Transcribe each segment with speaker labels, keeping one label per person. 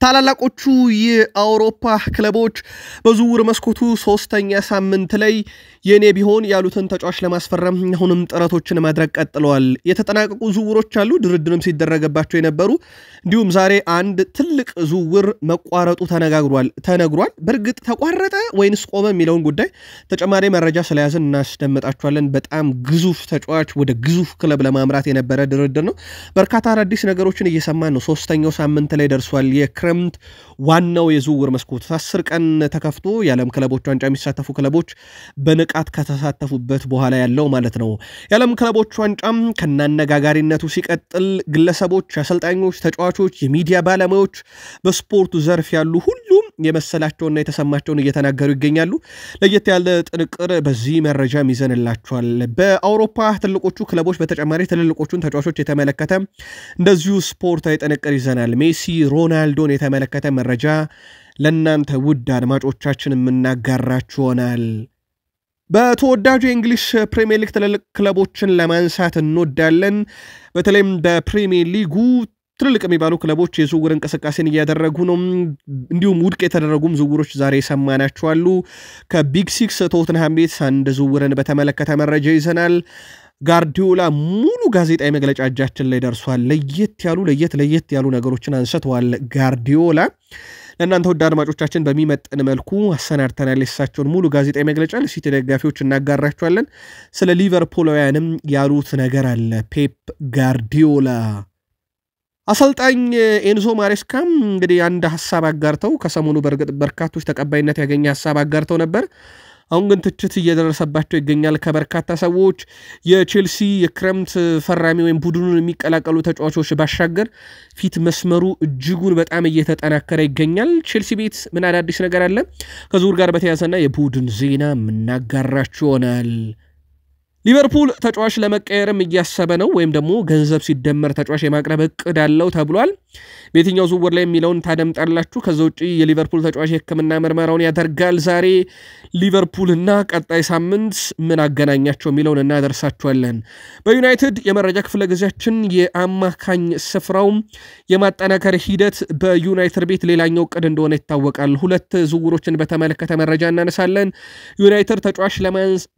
Speaker 1: ታላላቆቹ የአውሮፓ ክለቦች በዝውውር መስኮቱ 3ኛ ሳምንት ላይ የኔ ቢሆን ያሉትን ተጫዋች ለማስፈረም አሁንም ጥረቶችን ማድረግ ቀጥለዋል። የተጠናቀቁ ዝውውሮች አሉ፣ ድርድርም ሲደረገባቸው የነበሩ እንዲሁም ዛሬ አንድ ትልቅ ዝውውር መቋረጡ ተነግሯል። በእርግጥ ተቋረጠ ወይንስ ቆመ የሚለውን ጉዳይ ተጨማሪ መረጃ ስለያዝን እናስደምጣችኋለን። በጣም ግዙፍ ተጫዋች ወደ ግዙፍ ክለብ ለማምራት የነበረ ድርድር ነው። በርካታ አዳዲስ ነገሮችን እየሰማን ነው። 3ኛው ሳምንት ላይ ደርሷል። የክረምት ዋናው የዝውውር መስኮት 10 ቀን ተከፍቶ የዓለም ክለቦች ዋንጫ የሚሳተፉ ክለቦች በንቃት ከተሳተፉበት በኋላ ያለው ማለት ነው። የዓለም ክለቦች ዋንጫም ከናነጋጋሪነቱ ሲቀጥል ግለሰቦች፣ አሰልጣኞች፣ ተጫዋቾች፣ የሚዲያ ባለሙያዎች በስፖርቱ ዘርፍ ያሉ ሁሉም የመሰላቸውና የተሰማቸውን እየተናገሩ ይገኛሉ። ለየት ያለ ጥንቅር በዚህ መረጃ ይዘንላችኋል። በአውሮፓ ትልቆቹ ክለቦች በተጨማሪ ትልልቆቹን ተጫዋቾች የተመለከተ እንደዚሁ ስፖርታዊ ጥንቅር ይዘናል። ሜሲ፣ ሮናልዶን የተመለከተ መረጃ ለእናንተ ውድ አድማጮቻችን የምናጋራችሁ ይሆናል። በተወዳጁ የእንግሊዝ ፕሪሚየር ሊግ ትልልቅ ክለቦችን ለማንሳት እንወዳለን። በተለይም በፕሪሚየር ሊጉ ትልልቅ የሚባሉ ክለቦች የዝውውር እንቅስቃሴን እያደረጉ ነው። እንዲሁም ውድቅ የተደረጉም ዝውውሮች ዛሬ ሰማናቸዋሉ። ከቢግ ሲክስ ቶተንሃም ቤት አንድ ዝውውርን በተመለከተ መረጃ ይዘናል። ጋርዲዮላ ሙሉ ጋዜጣዊ መግለጫ እጃችን ላይ ደርሷል። ለየት ያሉ ነገሮችን አንስተዋል። ጋርዲዮላ ለእናንተ ውድ አድማጮቻችን በሚመጥን መልኩ አሰናድተናል። የሳቸውን ሙሉ ጋዜጣዊ መግለጫ ለሲቲ ደጋፊዎች እናጋራቸዋለን። ስለ ሊቨርፑላውያንም ያሉት ነገር አለ። ፔፕ ጋርዲዮላ አሰልጣኝ ኤንዞ ማሬስካም እንግዲህ አንድ ሐሳብ አጋርተው ከሰሞኑ በርግጥ በርካቶች ተቀባይነት ያገኘ ሐሳብ አጋርተው ነበር። አሁን ግን ትችት እየደረሰባቸው ይገኛል ከበርካታ ሰዎች። የቼልሲ የክረምት ፈራሚ ወይም ቡድኑን የሚቀላቀሉ ተጫዋቾች ባሻገር ፊት መስመሩ እጅጉን በጣም እየተጠናከረ ይገኛል። ቼልሲ ቤት ምን አዳዲስ ነገር አለ? ከዝውውር ጋር በተያያዘና የቡድን ዜና ምናጋራችሁ ይሆናል። ሊቨርፑል ተጫዋች ለመቀየርም እያሰበ ነው ወይም ደግሞ ገንዘብ ሲደመር ተጫዋች የማቅረብ እቅድ አለው ተብሏል። በየትኛው ዝውውር ላይ የሚለውን ታደምጣላችሁ። ከዛ ውጪ የሊቨርፑል ተጫዋች የሕክምና ምርመራውን ያደርጋል ዛሬ። ሊቨርፑልና ቀጣይ ሳምንት ምን አገናኛቸው የሚለውን እናደርሳችኋለን። በዩናይትድ የመረጃ ክፍለ ጊዜያችን የአማካኝ ስፍራው የማጠናከር ሂደት በዩናይትድ ቤት ሌላኛው እቅድ እንደሆነ ይታወቃል። 2 ዝውውሮችን በተመለከተ መረጃ እናነሳለን። ዩናይትድ ተጫዋች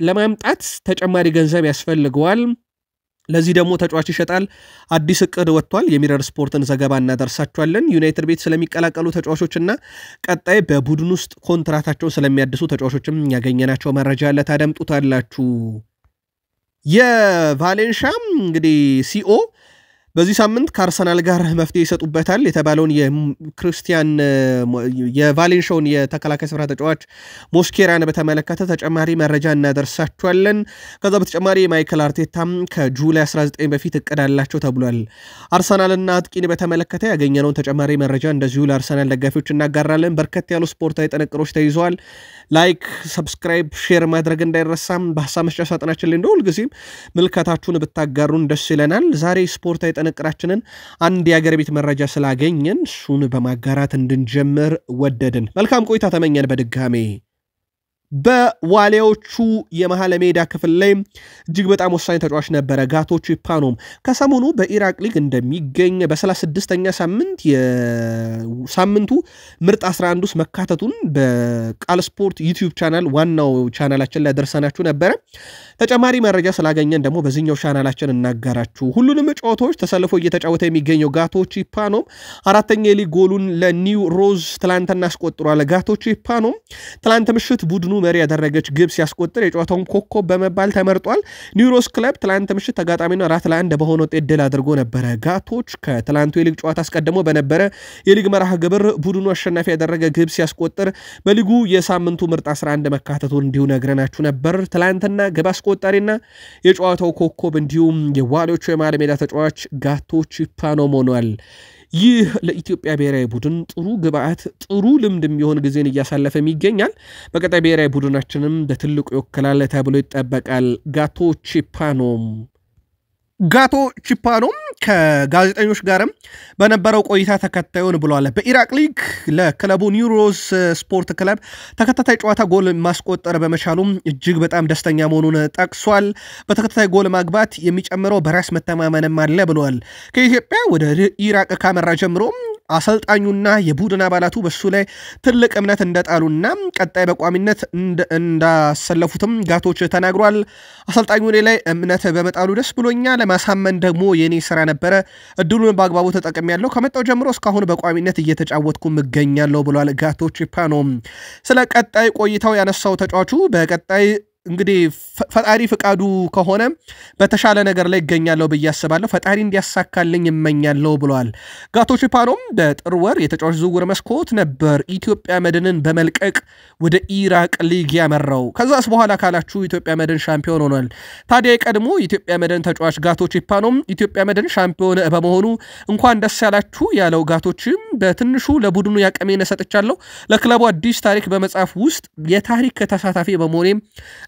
Speaker 1: ለማምጣት ተጨማሪ ገንዘብ ያስፈልገዋል። ለዚህ ደግሞ ተጫዋች ይሸጣል። አዲስ እቅድ ወጥቷል። የሚረር ስፖርትን ዘገባ እናደርሳችኋለን። ዩናይትድ ቤት ስለሚቀላቀሉ ተጫዋቾችና ቀጣይ በቡድን ውስጥ ኮንትራታቸውን ስለሚያድሱ ተጫዋቾችም ያገኘናቸው መረጃ አለ፣ ታደምጡታላችሁ። የቫሌንሻም እንግዲህ ሲኦ በዚህ ሳምንት ከአርሰናል ጋር መፍትሄ ይሰጡበታል የተባለውን የቫሌንሻውን የተከላካይ ስፍራ ተጫዋች ሞስኬራን በተመለከተ ተጨማሪ መረጃ እናደርሳችኋለን። ከዛ በተጨማሪ ማይክል አርቴታም ከጁላይ 19 በፊት እቅድ አላቸው ተብሏል። አርሰናልና አጥቂን በተመለከተ ያገኘነውን ተጨማሪ መረጃ እንደዚሁ ለአርሰናል ደጋፊዎች እናጋራለን። በርከት ያሉ ስፖርታዊ ጥንቅሮች ተይዘዋል። ላይክ፣ ሰብስክራይብ፣ ሼር ማድረግ እንዳይረሳም። በሐሳብ መስጫ ሳጥናችን ላይ እንደሁል ጊዜም ምልከታችሁን ብታጋሩን ደስ ይለናል። ዛሬ ስፖርታዊ ጥንቅራችንን አንድ የአገር ቤት መረጃ ስላገኘን እሱን በማጋራት እንድንጀምር ወደድን። መልካም ቆይታ ተመኘን። በድጋሜ በዋሊያዎቹ የመሃል ሜዳ ክፍል ላይ እጅግ በጣም ወሳኝ ተጫዋች ነበረ ጋቶ ቺፓኖም። ከሰሞኑ በኢራቅ ሊግ እንደሚገኝ በ36ኛ ሳምንት የሳምንቱ ምርጥ 11 ውስጥ መካተቱን በቃል ስፖርት ዩቲዩብ ቻናል ዋናው ቻናላችን ላይ ደርሰናችሁ ነበረ። ተጨማሪ መረጃ ስላገኘን ደግሞ በዚህኛው ቻናላችን እናጋራችሁ። ሁሉንም ጨዋታዎች ተሰልፎ እየተጫወተ የሚገኘው ጋቶ ቺፓኖም 4ኛ የሊግ ጎሉን ለኒው ሮዝ ትላንትና አስቆጥሯል። ጋቶ ቺፓኖም ትላንት ምሽት ቡድኑ መሪ ያደረገች ግብ ሲያስቆጥር የጨዋታውን ኮከብ በመባል ተመርጧል። ኒው ሮዝ ክለብ ትላንት ምሽት ተጋጣሚውን 4-1 በሆነ ውጤት ድል አድርጎ ነበረ። ጋቶች ከትላንቱ የሊግ ጨዋታ አስቀድሞ በነበረ የሊግ መርሃ ግብር ቡድኑ አሸናፊ ያደረገ ግብ ሲያስቆጥር በሊጉ የሳምንቱ ምርጥ 11 መካተቱን እንዲሁ ነግረናችሁ ነበር። ትላንትና ግብ አስቆጣሪና የጨዋታው ኮከብ እንዲሁም የዋሊያዎቹ የመሃል ሜዳ ተጫዋች ጋቶ ቺፓኖም ሆኗል። ይህ ለኢትዮጵያ ብሔራዊ ቡድን ጥሩ ግብአት፣ ጥሩ ልምድ የሚሆን ጊዜን እያሳለፈ ይገኛል። በቀጣይ ብሔራዊ ቡድናችንም በትልቁ ይወክላል ተብሎ ይጠበቃል። ጋቶ ቺፓኖም ከጋዜጠኞች ጋርም በነበረው ቆይታ ተከታዩን ብሏል። በኢራቅ ሊግ ለክለቡ ኒው ሮዝ ስፖርት ክለብ ተከታታይ ጨዋታ ጎል ማስቆጠር በመቻሉም እጅግ በጣም ደስተኛ መሆኑን ጠቅሷል። በተከታታይ ጎል ማግባት የሚጨምረው በራስ መተማመንም አለ ብሏል። ከኢትዮጵያ ወደ ኢራቅ ካመራ ጀምሮ አሰልጣኙና የቡድን አባላቱ በሱ ላይ ትልቅ እምነት እንደጣሉና ቀጣይ በቋሚነት እንዳሰለፉትም ጋቶች ተናግሯል። አሰልጣኙ ላይ እምነት በመጣሉ ደስ ብሎኛል፣ ለማሳመን ደግሞ የኔ ስራ ነበረ፣ እድሉን በአግባቡ ተጠቅሜያለሁ፣ ከመጣው ጀምሮ እስካሁን በቋሚነት እየተጫወትኩ እገኛለሁ ብሏል ጋቶች ፓኖ። ስለ ቀጣይ ቆይታው ያነሳው ተጫዋቹ በቀጣይ እንግዲህ ፈጣሪ ፍቃዱ ከሆነ በተሻለ ነገር ላይ ይገኛለሁ በያስባለሁ፣ ፈጣሪ እንዲያሳካልኝ እመኛለሁ ብሏል። ጋቶች ፓኖም በጥር ወር የተጫዋች ዝውውር መስኮት ነበር ኢትዮጵያ መድንን በመልቀቅ ወደ ኢራቅ ሊግ ያመራው። ከዛስ በኋላ ካላችሁ ኢትዮጵያ መድን ሻምፒዮን ሆኗል። ታዲያ የቀድሞ ኢትዮጵያ መድን ተጫዋች ጋቶች ፓኖም ኢትዮጵያ መድን ሻምፒዮን በመሆኑ እንኳን ደስ ያላችሁ ያለው ጋቶችም በትንሹ ለቡድኑ ያቀሜን ሰጥቻለሁ፣ ለክለቡ አዲስ ታሪክ በመጻፍ ውስጥ የታሪክ ተሳታፊ በመሆኔ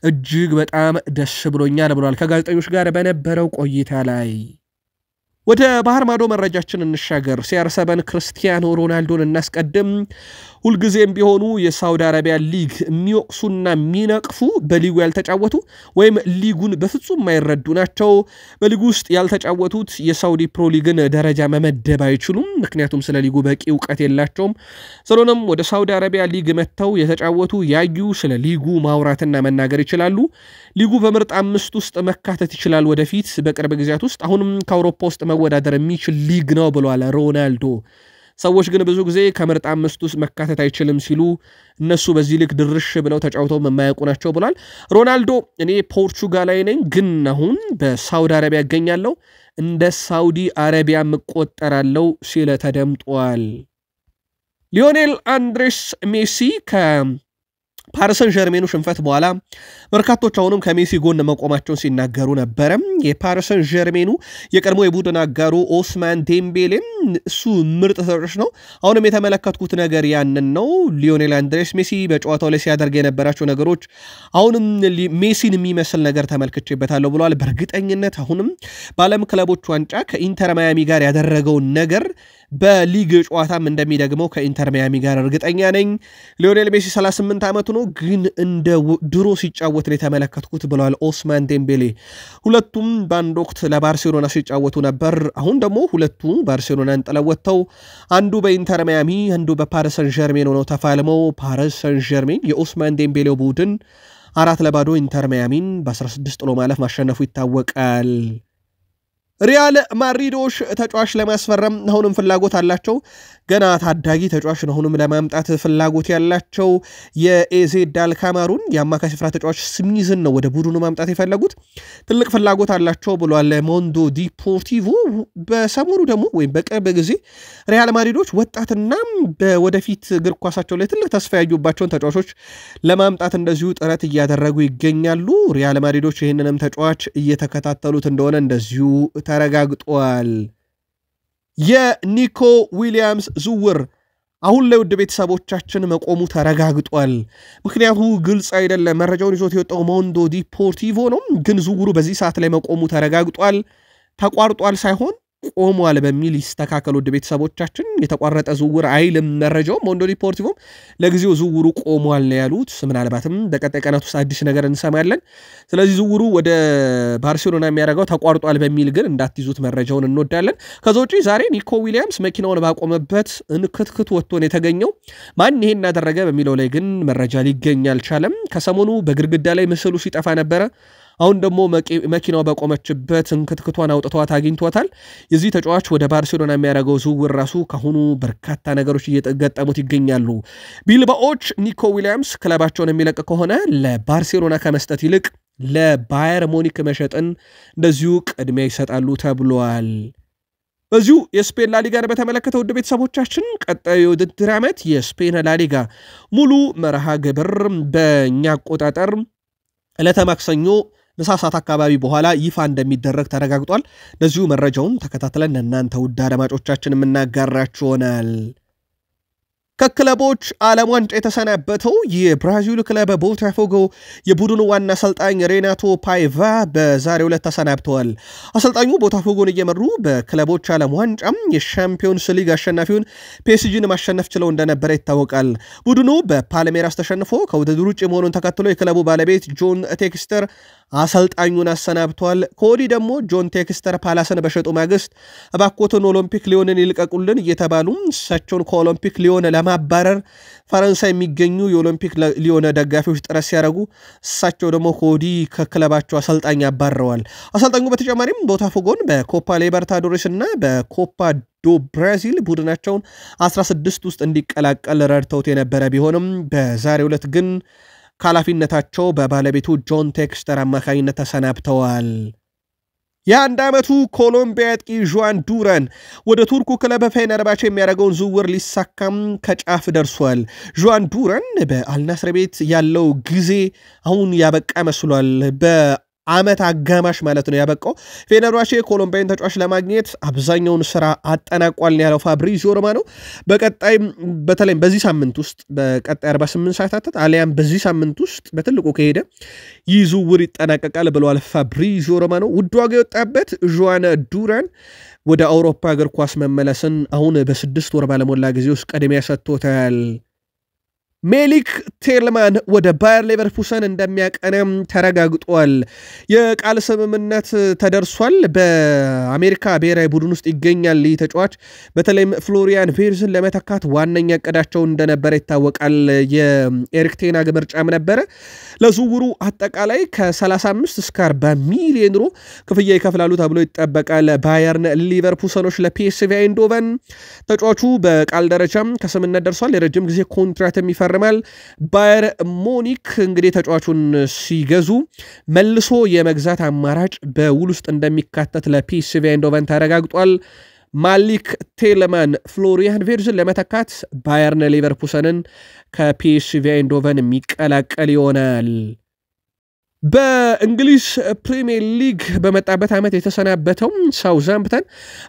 Speaker 1: እጅግ በጣም ደስ ብሎኛል ብሏል። ከጋዜጠኞች ጋር በነበረው ቆይታ ላይ ወደ ባህር ማዶ መረጃችን እንሻገር። CR7 ክርስቲያኖ ሮናልዶን እናስቀድም። ሁልጊዜም ቢሆኑ የሳውዲ አረቢያ ሊግ የሚወቅሱና የሚነቅፉ በሊጉ ያልተጫወቱ ወይም ሊጉን በፍጹም የማይረዱ ናቸው። በሊጉ ውስጥ ያልተጫወቱት የሳውዲ ፕሮ ሊግን ደረጃ መመደብ አይችሉም፣ ምክንያቱም ስለ ሊጉ በቂ እውቀት የላቸውም። ስለሆነም ወደ ሳውዲ አረቢያ ሊግ መጥተው የተጫወቱ ያዩ ስለ ሊጉ ማውራትና መናገር ይችላሉ። ሊጉ በምርጥ 5 ውስጥ መካተት ይችላል ወደፊት በቅርብ ጊዜያት ውስጥ፣ አሁንም ከአውሮፓ ውስጥ መወዳደር የሚችል ሊግ ነው ብሏል ሮናልዶ። ሰዎች ግን ብዙ ጊዜ ከምርጥ 5 ውስጥ መካተት አይችልም ሲሉ እነሱ በዚህ ልክ ድርሽ ብለው ተጫውተው የማያውቁ ናቸው ብሏል ሮናልዶ። እኔ ፖርቹጋላዊ ነኝ፣ ግን አሁን በሳውዲ አረቢያ እገኛለሁ፣ እንደ ሳውዲ አረቢያ መቆጠራለው ሲል ተደምጧል። ሊዮኔል አንድሬስ ሜሲ ፓሪሰን ጀርሜኑ ሽንፈት በኋላ በርካቶች አሁንም ከሜሲ ጎን መቆማቸውን ሲናገሩ ነበር። የፓሪሰን ጀርሜኑ የቀድሞ የቡድን አጋሩ ኦስማን ዴምቤሌም እሱ ምርጥ ተጫዋች ነው፣ አሁንም የተመለከትኩት ነገር ያንን ነው። ሊዮኔል አንድሬስ ሜሲ በጨዋታው ላይ ሲያደርግ የነበራቸው ነገሮች አሁንም ሜሲን የሚመስል ነገር ተመልክቼበታለሁ ብለዋል። በእርግጠኝነት አሁንም በዓለም ክለቦች ዋንጫ ከኢንተር ማያሚ ጋር ያደረገውን ነገር በሊግ ጨዋታም እንደሚደግመው ከኢንተር ማያሚ ጋር እርግጠኛ ነኝ። ሊዮኔል ሜሲ 38 ዓመቱ ነው፣ ግን እንደ ድሮ ሲጫወት ነው የተመለከትኩት ብለዋል ኦስማን ዴምቤሌ። ሁለቱም በአንድ ወቅት ለባርሴሎና ሲጫወቱ ነበር። አሁን ደግሞ ሁለቱ ባርሴሎናን ጥለው ወጥተው አንዱ በኢንተር ማያሚ አንዱ በፓሪሰን ጀርሜን ሆነው ተፋልመው ፓሪሰን ጀርሜን የኦስማን ዴምቤሌው ቡድን 4-0 ኢንተር ማያሚን በ16 ጥሎ ማለፍ ማሸነፉ ይታወቃል። ሪያል ማድሪዶች ተጫዋች ለማስፈረም አሁንም ፍላጎት አላቸው። ገና ታዳጊ ተጫዋች አሁንም ለማምጣት ፍላጎት ያላቸው የኤዜድ አልካማሩን የአማካይ ስፍራ ተጫዋች ስሚዝን ነው ወደ ቡድኑ ማምጣት የፈለጉት። ትልቅ ፍላጎት አላቸው ብሏል ሞንዶ ዲፖርቲቮ። በሰሞኑ ደግሞ ወይም በቅርብ ጊዜ ሪያል ማድሪዶች ወጣትና በወደፊት እግር ኳሳቸው ላይ ትልቅ ተስፋ ያዩባቸውን ተጫዋቾች ለማምጣት እንደዚሁ ጥረት እያደረጉ ይገኛሉ። ሪያል ማድሪዶች ይህንንም ተጫዋች እየተከታተሉት እንደሆነ እንደዚሁ ተረጋግጧል። የኒኮ ዊሊያምስ ዝውውር አሁን ላይ ውድ ቤተሰቦቻችን መቆሙ ተረጋግጧል። ምክንያቱ ግልጽ አይደለም። መረጃውን ይዞት የወጣው ሞንዶ ዲፖርቲቮ ነው፣ ግን ዝውውሩ በዚህ ሰዓት ላይ መቆሙ ተረጋግጧል። ተቋርጧል ሳይሆን ቆሟል በሚል ይስተካከሉ ውድ ቤተሰቦቻችን። የተቋረጠ ዝውውር አይልም መረጃው። ሞንዶ ዲፖርቲቮ ለጊዜው ዝውውሩ ቆሟል ነው ያሉት። ምናልባትም በቀጣይ ቀናት ውስጥ አዲስ ነገር እንሰማለን። ስለዚህ ዝውውሩ ወደ ባርሴሎና የሚያደርገው ተቋርጧል በሚል ግን እንዳትይዙት መረጃውን እንወዳለን። ከዛ ውጪ ዛሬ ኒኮ ዊሊያምስ መኪናውን ባቆመበት እንክትክት ወጥቶ ነው የተገኘው። ማን ይሄን እናደረገ በሚለው ላይ ግን መረጃ ሊገኝ አልቻለም። ከሰሞኑ በግድግዳ ላይ ምስሉ ሲጠፋ ነበረ። አሁን ደግሞ መኪናው በቆመችበት እንክትክቷን አውጥቷት አግኝቷታል። የዚህ ተጫዋች ወደ ባርሴሎና የሚያደርገው ዝውውር ራሱ ካሁኑ በርካታ ነገሮች እየተገጠሙት ይገኛሉ። ቢልባኦች ኒኮ ዊሊያምስ ክለባቸውን የሚለቅ ከሆነ ለባርሴሎና ከመስጠት ይልቅ ለባየር ሙኒክ መሸጥን እንደዚሁ ቅድሚያ ይሰጣሉ ተብሏል። በዚሁ የስፔን ላሊጋን በተመለከተ ውድ ቤተሰቦቻችን ቀጣዩ የውድድር ዓመት የስፔን ላሊጋ ሙሉ መርሃ ግብር በእኛ አቆጣጠር ዕለተ ማክሰኞ ምሳ ሰዓት አካባቢ በኋላ ይፋ እንደሚደረግ ተረጋግጧል። ለዚሁ መረጃውን ተከታትለን እናንተ ውድ አድማጮቻችን የምናጋራችሁ ይሆናል። ከክለቦች ዓለም ዋንጫ የተሰናበተው የብራዚል ክለብ ቦታፎጎ የቡድኑ ዋና አሰልጣኝ ሬናቶ ፓይቫ በዛሬው ዕለት ተሰናብተዋል። አሰልጣኙ ቦታፎጎን እየመሩ በክለቦች ዓለም ዋንጫ የሻምፒዮንስ ሊግ አሸናፊውን ፒኤስጂን ማሸነፍ ችለው እንደነበረ ይታወቃል። ቡድኑ በፓልሜራስ ተሸንፎ ከውድድሩ ውጭ መሆኑን ተከትሎ የክለቡ ባለቤት ጆን ቴክስተር አሰልጣኙን አሰናብቷል። ኮዲ ደግሞ ጆን ቴክስተር ፓላስን በሸጡ ማግስት እባክዎትን ኦሎምፒክ ሊዮንን ይልቀቁልን እየተባሉ እሳቸውን ከኦሎምፒክ ሊዮን ለማባረር ፈረንሳይ የሚገኙ የኦሎምፒክ ሊዮን ደጋፊዎች ጥረት ሲያደርጉ እሳቸው ደግሞ ኮዲ ከክለባቸው አሰልጣኝ አባረዋል። አሰልጣኙ በተጨማሪም ቦታፎጎን በኮፓ ሊበርታዶሬስ እና በኮፓ ዶ ብራዚል ቡድናቸውን 16 ውስጥ እንዲቀላቀል ረድተውት የነበረ ቢሆንም በዛሬው ዕለት ግን ካላፊነታቸው በባለቤቱ ጆን ቴክስተር አማካኝነት ተሰናብተዋል። የአንድ ዓመቱ ኮሎምቢያ አጥቂ ዡዋን ዱራን ወደ ቱርኩ ክለብ ፌነርባቼ የሚያደርገውን ዝውውር ሊሳካም ከጫፍ ደርሷል። ዡዋን ዱራን በአልናስር ቤት ያለው ጊዜ አሁን ያበቃ መስሏል። በአመት አጋማሽ ማለት ነው ያበቃው። ፌነርባቼ ኮሎምቢያን ተጫዋች ለማግኘት አብዛኛውን ስራ አጠናቋል ያለው ፋብሪዚዮ ሮማኖ በቀጣይ በተለይም በዚህ ሳምንት ውስጥ በቀጣይ 48 ሰዓታት አሊያም በዚህ ሳምንት ውስጥ በትልቁ ከሄደ ይህ ዝውውር ይጠናቀቃል ብለዋል ፋብሪዚዮ ሮማኖ። ውድ ዋጋ የወጣበት ዡዋን ዱራን ወደ አውሮፓ እግር ኳስ መመለስን አሁን በ6 ወር ባለሞላ ጊዜ ውስጥ ቀድሚያ ሰጥቶታል። ሜሊክ ቴልማን ወደ ባየር ሌቨርኩሰን እንደሚያቀናም ተረጋግጧል። የቃል ስምምነት ተደርሷል። በአሜሪካ ብሔራዊ ቡድን ውስጥ ይገኛል። ይህ ተጫዋች በተለይም ፍሎሪያን ቬርዝን ለመተካት ዋነኛ እቅዳቸው እንደነበረ ይታወቃል። የኤሪክ ቴን ሃግ ምርጫም ነበረ። ለዝውውሩ አጠቃላይ ከ35 እስከ 40 ሚሊዮን ዩሮ ክፍያ ይከፍላሉ ተብሎ ይጠበቃል። ባየርን ሊቨርኩሰኖች ለፒኤስቪ አይንዶቨን ተጫዋቹ በቃል ደረጃም ከስምምነት ደርሷል። የረጅም ጊዜ ኮንትራት ይፈርማል። ባየር ሙኒክ እንግዲህ ተጫዋቹን ሲገዙ መልሶ የመግዛት አማራጭ በውል ውስጥ እንደሚካተት ለፒኤስቪ አይንዶቨን ተረጋግጧል። ማሊክ ቴልማን ፍሎሪያን ቬርዝን ለመተካት ባየርን ሌቨርኩሰንን ከፒኤስቪ አይንዶቨን የሚቀላቀል ይሆናል። በእንግሊዝ ፕሪሚየር ሊግ በመጣበት ዓመት የተሰናበተው ሳውዛምፕተን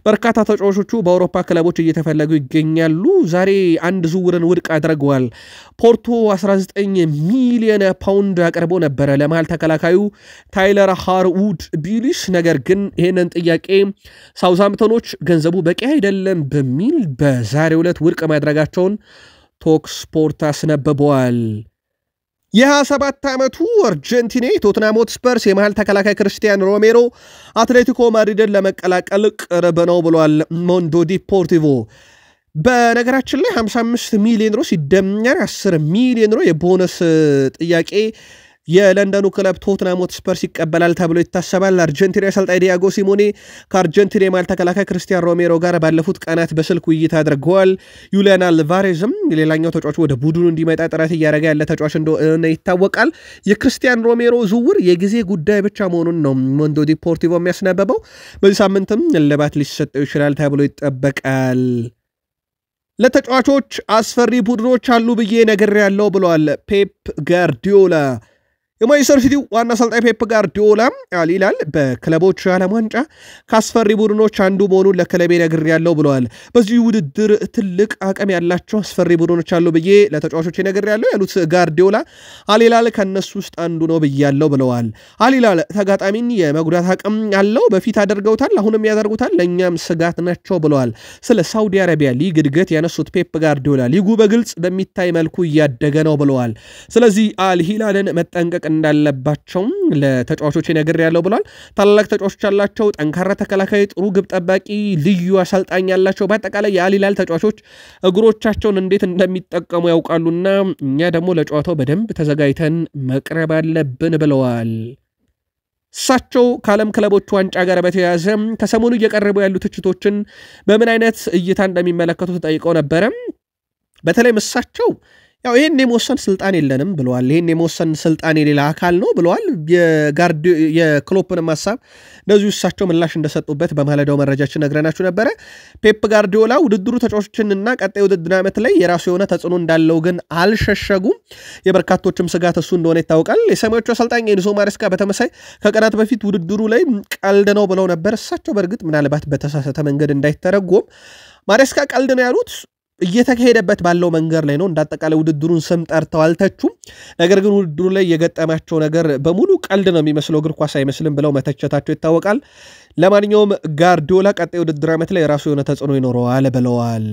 Speaker 1: በርካታ ተጫዋቾቹ በአውሮፓ ክለቦች እየተፈለጉ ይገኛሉ። ዛሬ አንድ ዝውውርን ውድቅ አድርገዋል። ፖርቶ 19 ሚሊዮን ፓውንድ አቅርቦ ነበረ ለመሃል ተከላካዩ ታይለር ሃርውድ ቢሊስ። ነገር ግን ይህንን ጥያቄ ሳውዛምፕተኖች ገንዘቡ በቂ አይደለም በሚል በዛሬው ዕለት ውድቅ ማድረጋቸውን ቶክ ስፖርት አስነብበዋል። የ27 ዓመቱ አርጀንቲና ቶተንሃም ሆትስፐርስ የመሃል ተከላካይ ክርስቲያን ሮሜሮ አትሌቲኮ ማድሪድን ለመቀላቀል ቅርብ ነው ብሏል ሞንዶ ዲፖርቲቮ። በነገራችን ላይ 55 ሚሊዮን ዩሮ ሲደመር 10 ሚሊዮን ዩሮ የቦነስ ጥያቄ የለንደኑ ክለብ ቶተንሃም ሆትስፐርስ ይቀበላል ተብሎ ይታሰባል። አርጀንቲና አሰልጣኝ ዲያጎ ሲሞኔ ከአርጀንቲና የመሃል ተከላካይ ክርስቲያን ሮሜሮ ጋር ባለፉት ቀናት በስልክ ውይይት አድርገዋል። ዩሊያን አልቫሬዝም ሌላኛው ተጫዋች ወደ ቡድኑ እንዲመጣ ጥረት እያደረገ ያለ ተጫዋች እንደሆነ ይታወቃል። የክርስቲያን ሮሜሮ ዝውውር የጊዜ ጉዳይ ብቻ መሆኑን ነው ሞንዶ ዲፖርቲቮ የሚያስነበበው። በዚህ ሳምንትም እልባት ሊሰጠው ይችላል ተብሎ ይጠበቃል። ለተጫዋቾች አስፈሪ ቡድኖች አሉ ብዬ ነግሬያለሁ ብለዋል ፔፕ ጋርዲዮላ። የማንቸስተር ሲቲ ዋና አሰልጣኝ ፔፕ ጋርዲዮላ ይላል በክለቦች ዓለም ዋንጫ ከአስፈሪ ቡድኖች አንዱ መሆኑን ለክለቤ ነግሬያለሁ ብለዋል። በዚህ ውድድር ትልቅ አቅም ያላቸው አስፈሪ ቡድኖች አሉ ብዬ ለተጫዋቾች ነግሬያለሁ ያሉት ጋርዲዮላ አልሂላል ከነሱ ውስጥ አንዱ ነው ብያለሁ ብለዋል። አልሂላል ተጋጣሚን የመጉዳት አቅም ያለው በፊት አድርገውታል፣ አሁንም ያደርጉታል፣ ለእኛም ስጋት ናቸው ብለዋል። ስለ ሳውዲ አረቢያ ሊግ እድገት ያነሱት ፔፕ ጋርዲዮላ ሊጉ በግልጽ በሚታይ መልኩ እያደገ ነው ብለዋል። ስለዚህ አልሂላልን መጠንቀቅ እንዳለባቸው ለተጫዋቾች ነግሬያለሁ ብሏል። ታላላቅ ተጫዋቾች ያላቸው ጠንካራ ተከላካይ፣ ጥሩ ግብ ጠባቂ፣ ልዩ አሰልጣኝ ያላቸው በአጠቃላይ የአልሂላል ተጫዋቾች እግሮቻቸውን እንዴት እንደሚጠቀሙ ያውቃሉና እኛ ደግሞ ለጨዋታው በደንብ ተዘጋጅተን መቅረብ አለብን ብለዋል። እሳቸው ከዓለም ክለቦች ዋንጫ ጋር በተያያዘ ከሰሞኑ እየቀረቡ ያሉ ትችቶችን በምን አይነት እይታ እንደሚመለከቱ ተጠይቀው ነበረ። በተለይም እሳቸው ያው ይሄን የመወሰን ስልጣን የለንም ብለዋል። ይሄን የመወሰን ስልጣን የሌላ አካል ነው ብለዋል። የክሎፕንም ሐሳብ እንደዚሁ እሳቸው ምላሽ እንደሰጡበት በማለዳው መረጃችን ነግረናችሁ ነበረ። ፔፕ ጋርዲዮላ ውድድሩ ተጫዋቾችንና ቀጣይ ውድድር ዓመት ላይ የራሱ የሆነ ተጽዕኖ እንዳለው ግን አልሸሸጉም። የበርካቶችም ስጋት እሱ እንደሆነ ይታወቃል። የሰማዮቹ አሰልጣኝ ኤንዞ ማሬስካ በተመሳይ ከቀናት በፊት ውድድሩ ላይ ቀልድ ነው ብለው ነበር። እሳቸው በእርግጥ ምናልባት በተሳሳተ መንገድ እንዳይተረጎም ማሬስካ ቀልድ ነው ያሉት እየተካሄደበት ባለው መንገድ ላይ ነው። እንዳጠቃላይ ውድድሩን ስም ጠርተው አልተቹም። ነገር ግን ውድድሩ ላይ የገጠማቸው ነገር በሙሉ ቀልድ ነው የሚመስለው፣ እግር ኳስ አይመስልም ብለው መተቸታቸው ይታወቃል። ለማንኛውም ጋርዲዮላ ቀጣይ ውድድር ዓመት ላይ የራሱ የሆነ ተጽዕኖ ይኖረዋል ብለዋል።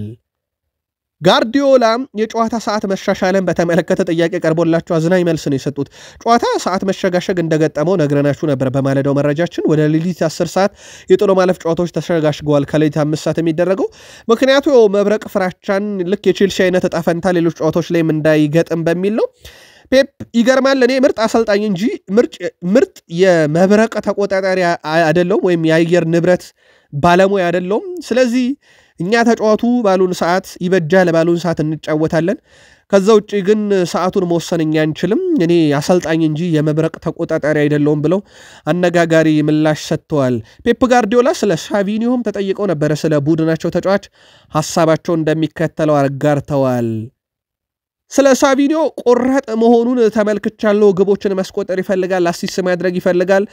Speaker 1: ጋርዲዮላ የጨዋታ ሰዓት መሻሻልን በተመለከተ ጥያቄ ቀርቦላቸው አዝናኝ መልስ ነው የሰጡት። ጨዋታ ሰዓት መሸጋሸግ እንደገጠመው ነግረናችሁ ነበር በማለዳው መረጃችን። ወደ ሌሊት 10 ሰዓት የጥሎ ማለፍ ጨዋታዎች ተሸጋሽገዋል ከሌሊት 5 ሰዓት የሚደረገው። ምክንያቱ መብረቅ ፍራቻን ልክ የቼልሲ አይነት ዕጣ ፈንታ ሌሎች ጨዋታዎች ላይም እንዳይገጥም በሚል ነው። ፔፕ ይገርማል። እኔ ምርጥ አሰልጣኝ እንጂ ምርጥ የመብረቅ ተቆጣጣሪ አይደለም ወይም የአየር ንብረት ባለሙያ አይደለም። ስለዚህ እኛ ተጫዋቱ ባሉን ሰዓት ይበጃል ባሉን ሰዓት እንጫወታለን። ከዛ ውጪ ግን ሰዓቱን መወሰን እኛ አንችልም። እኔ አሰልጣኝ እንጂ የመብረቅ ተቆጣጣሪ አይደለም ብለው አነጋጋሪ ምላሽ ሰጥተዋል። ፔፕ ጋርዲዮላ ስለ ሳቪኒዮም ተጠይቀው ነበር። ስለ ቡድናቸው ተጫዋች ሐሳባቸው እንደሚከተለው አጋርተዋል። ስለ ሳቪኒዮ ቆራጥ መሆኑን ተመልክቻለሁ። ግቦችን ማስቆጠር ይፈልጋል፣ አሲስት ማድረግ ይፈልጋል።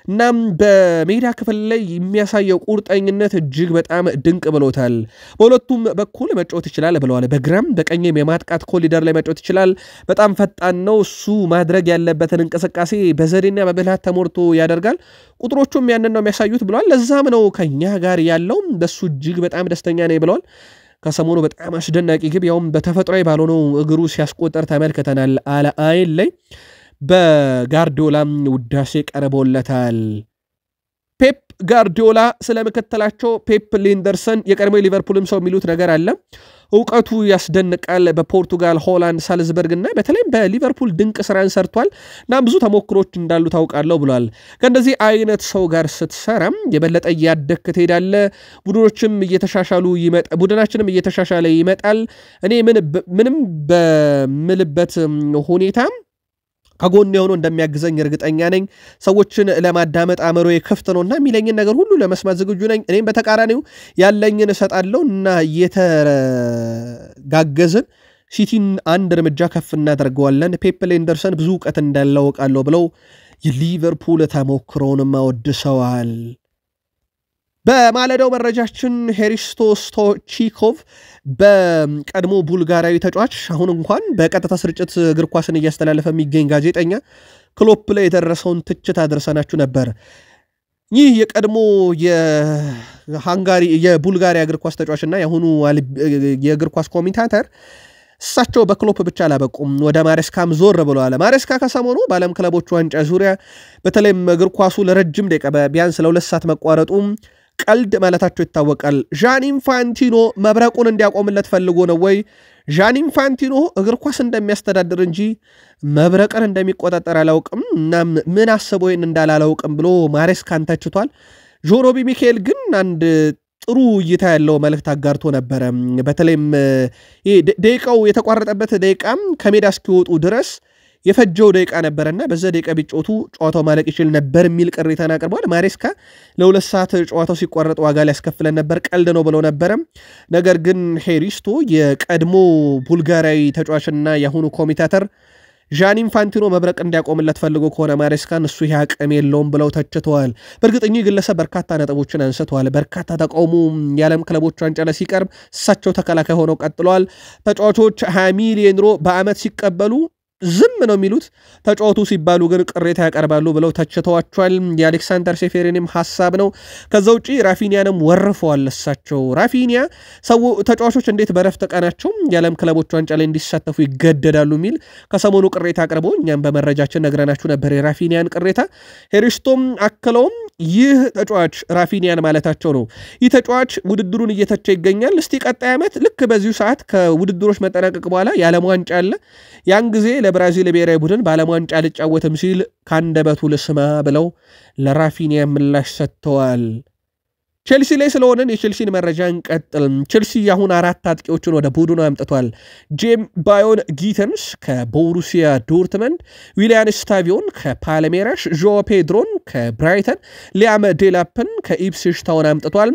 Speaker 1: እናም በሜዳ ክፍል ላይ የሚያሳየው ቁርጠኝነት እጅግ በጣም ድንቅ ብሎታል። በሁለቱም በኩል መጫወት ይችላል ብለዋል። በግራም በቀኝም የማጥቃት ኮሊደር ላይ መጫወት ይችላል። በጣም ፈጣን ነው። እሱ ማድረግ ያለበትን እንቅስቃሴ በዘዴና በብልሃት ተሞርቶ ያደርጋል። ቁጥሮቹም ያንን ነው የሚያሳዩት ብለዋል። ለዛም ነው ከኛ ጋር ያለው በሱ እጅግ በጣም ደስተኛ ነኝ ብለዋል። ከሰሞኑ በጣም አስደናቂ ግብ ያውም በተፈጥሯዊ ባልሆነው እግሩ ሲያስቆጠር ተመልክተናል። አይን ላይ በጋርዲዮላም ውዳሴ ቀርቦለታል። ፔፕ ጋርዲዮላ ስለምክትላቸው ፔፕ ሊንደርሰን የቀድሞ ሊቨርፑልም ሰው የሚሉት ነገር አለ። እውቀቱ ያስደንቃል። በፖርቱጋል፣ ሆላንድ፣ ሳልዝበርግ እና በተለይም በሊቨርፑል ድንቅ ስራን ሰርቷል እና ብዙ ተሞክሮች እንዳሉ ታውቃለሁ ብሏል። ከእንደዚህ አይነት ሰው ጋር ስትሰራም የበለጠ እያደግክ ትሄዳለህ። ቡድናችንም እየተሻሻለ ይመጣል። እኔ ምንም በምልበት ሁኔታ ከጎን የሆነ እንደሚያግዘኝ እርግጠኛ ነኝ። ሰዎችን ለማዳመጥ አእምሮዬ ክፍት ነውና የሚለኝን ነገር ሁሉ ለመስማት ዝግጁ ነኝ። እኔም በተቃራኒው ያለኝን እሰጣለሁ እና እየተጋገዝን ሲቲን አንድ እርምጃ ከፍ እናደርገዋለን። ፔፕ ሊንደርሰን ብዙ እውቀት እንዳለው አውቃለሁ ብለው የሊቨርፑል ተሞክሮንም አወድሰዋል። በማለዳው መረጃችን ሄሪስቶ ስቶቺኮቭ በቀድሞ ቡልጋሪያዊ ተጫዋች አሁን እንኳን በቀጥታ ስርጭት እግር ኳስን እያስተላለፈ የሚገኝ ጋዜጠኛ ክሎፕ ላይ የደረሰውን ትችት አድርሰናችሁ ነበር። ይህ የቀድሞ የቡልጋሪያ እግር ኳስ ተጫዋችና የአሁኑ የእግር ኳስ ኮሜንታተር እሳቸው በክሎፕ ብቻ አላበቁም፣ ወደ ማሬስካም ዞር ብለዋል። ማሬስካ ከሰሞኑ በዓለም ክለቦች ዋንጫ ዙሪያ በተለይም እግር ኳሱ ለረጅም ደቂቃ ቢያንስ ለ2 ሰዓት መቋረጡ ቀልድ ማለታቸው ይታወቃል። ዣን ኢንፋንቲኖ መብረቁን እንዲያቆምለት ፈልጎ ነው ወይ? ዣን ኢንፋንቲኖ እግር ኳስ እንደሚያስተዳድር እንጂ መብረቅን እንደሚቆጣጠር አላውቅም እና ምን አስቦ ይህን እንዳላላውቅም ብሎ ማሬስካን ተችቷል። ጆሮቢ ሚካኤል ግን አንድ ጥሩ እይታ ያለው መልእክት አጋርቶ ነበረ። በተለይም ደቂቃው የተቋረጠበት ደቂቃም ከሜዳ እስኪወጡ ድረስ የፈጀው ደቂቃ ነበርና በዛ ደቂቃ ቢጫወቱ ጨዋታው ማለቅ ይችል ነበር የሚል ቅሬታን አቅርቧል። ማሬስካ ለ2 ሰዓት ጨዋታው ሲቋረጥ ዋጋ ሊያስከፍለን ነበር፣ ቀልድ ነው ብለው ነበረ። ነገር ግን ሄሪስቶ የቀድሞ ቡልጋሪያዊ ተጫዋችና የአሁኑ ኮሜንታተር ዣን ኢንፋንቲኖ መብረቅ እንዲያቆምለት ፈልጎ ከሆነ ማሬስካን እሱ ይህ አቅም የለውም ብለው ተችተዋል። በእርግጥ እኚህ ግለሰብ በርካታ ነጥቦችን አንስተዋል። በርካታ ተቃውሞ የዓለም ክለቦች ዋንጫ ላይ ሲቀርብ እሳቸው ተከላካይ ሆነው ቀጥለዋል። ተጫዋቾች 20 ሚሊዮን ዩሮ በዓመት ሲቀበሉ ዝም ነው የሚሉት፣ ተጫዋቱ ሲባሉ ግን ቅሬታ ያቀርባሉ ብለው ተችተዋቸዋል። የአሌክሳንደር ሴፌሪንም ሐሳብ ነው። ከዛ ውጪ ራፊኒያንም ወርፈዋል። እሳቸው ራፊኒያ ተጫዋቾች እንዴት በረፍት ቀናቸው የዓለም ክለቦች ዋንጫ ላይ እንዲሳተፉ ይገደዳሉ የሚል ከሰሞኑ ቅሬታ አቅርበው እኛም በመረጃችን ነግረናችሁ ነበር የራፊኒያን ቅሬታ። ሄሪስቶም አክለውም ይህ ተጫዋች ራፊኒያን ማለታቸው ነው። ይህ ተጫዋች ውድድሩን እየተቸ ይገኛል። እስቲ ቀጣይ ዓመት ልክ በዚሁ ሰዓት ከውድድሮች መጠናቀቅ በኋላ የዓለም ዋንጫ አለ፣ ያን ጊዜ ለብራዚል ብሔራዊ ቡድን በዓለም ዋንጫ ልጫወትም ሲል ካንደበቱ ልስማ ብለው ለራፊኒያ ምላሽ ሰጥተዋል። ቼልሲ ላይ ስለሆነን የቼልሲን መረጃ እንቀጥል። ቼልሲ አሁን 4 አጥቂዎችን ወደ ቡድኑ አምጥቷል። ጄም ባዮን ጊተንስ ከቦሩሲያ ዶርትመንድ፣ ዊሊያን ስታቪዮን ከፓልሜራስ፣ ዦ ፔድሮን ከብራይተን፣ ሊያም ዴላፕን ከኢፕስዊች ታውን አምጥቷል።